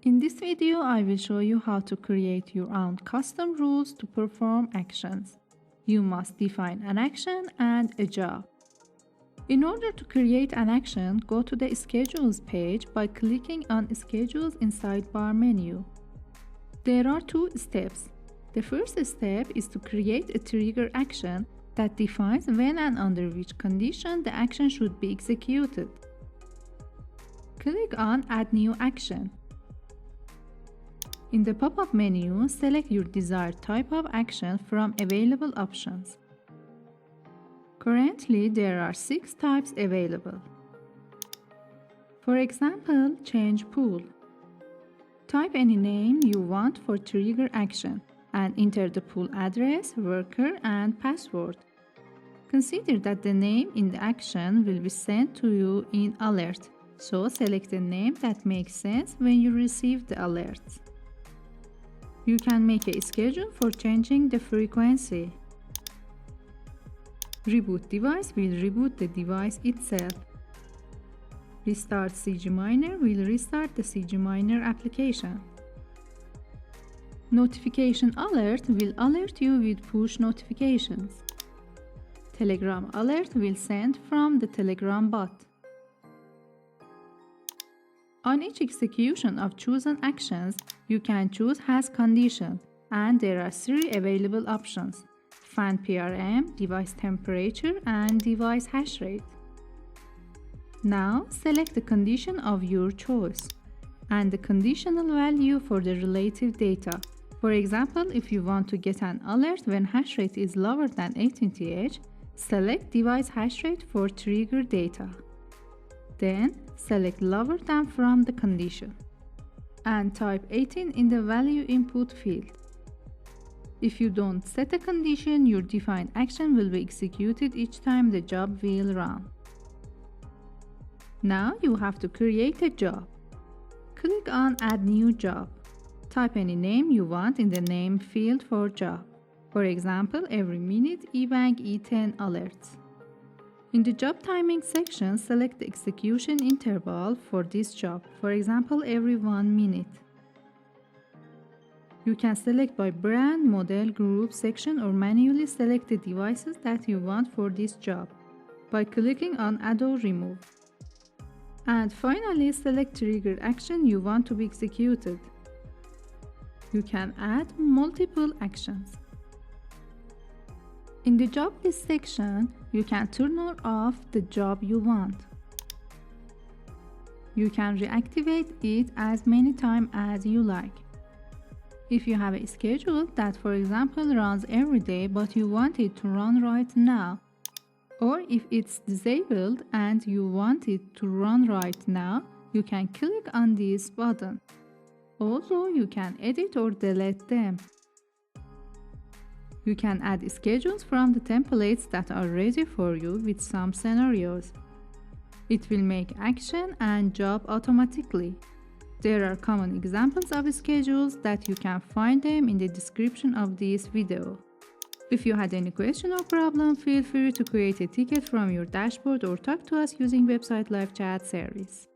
In this video, I will show you how to create your own custom rules to perform actions. You must define an action and a job. In order to create an action, go to the Schedules page by clicking on Schedules in Sidebar menu. There are two steps. The first step is to create a trigger action that defines when and under which condition the action should be executed. Click on Add New Action. In the pop-up menu, select your desired type of action from available options. Currently, there are 6 types available. For example, change pool. Type any name you want for trigger action and enter the pool address, worker, and password. Consider that the name in the action will be sent to you in alert, so select a name that makes sense when you receive the alert. You can make a schedule for changing the frequency. Reboot device will reboot the device itself. Restart CGMiner will restart the CGMiner application. Notification alert will alert you with push notifications. Telegram alert will send from the Telegram bot. On each execution of chosen actions, you can choose has condition, and there are 3 available options: fan PRM, device temperature, and device hash rate. Now, select the condition of your choice and the conditional value for the relative data. For example, if you want to get an alert when hash rate is lower than 18th, select device hash rate for trigger data. Then, select lower than from the condition and type 18 in the value input field. If you don't set a condition, your defined action will be executed each time the job will run. Now you have to create a job. Click on Add New Job. Type any name you want in the name field for job. For example, every minute eBank E10 alerts. In the job timing section, select the execution interval for this job. For example, every 1 minute. You can select by brand, model, group, section, or manually select the devices that you want for this job by clicking on Add or Remove. And finally, select trigger action you want to be executed. You can add multiple actions. In the job list section, you can turn or off the job you want. You can reactivate it as many times as you like. If you have a schedule that, for example, runs every day but you want it to run right now, or if it's disabled and you want it to run right now, you can click on this button. Also, you can edit or delete them. You can add schedules from the templates that are ready for you with some scenarios. It will make action and job automatically. There are common examples of schedules that you can find them in the description of this video. If you had any question or problem, feel free to create a ticket from your dashboard or talk to us using website live chat service.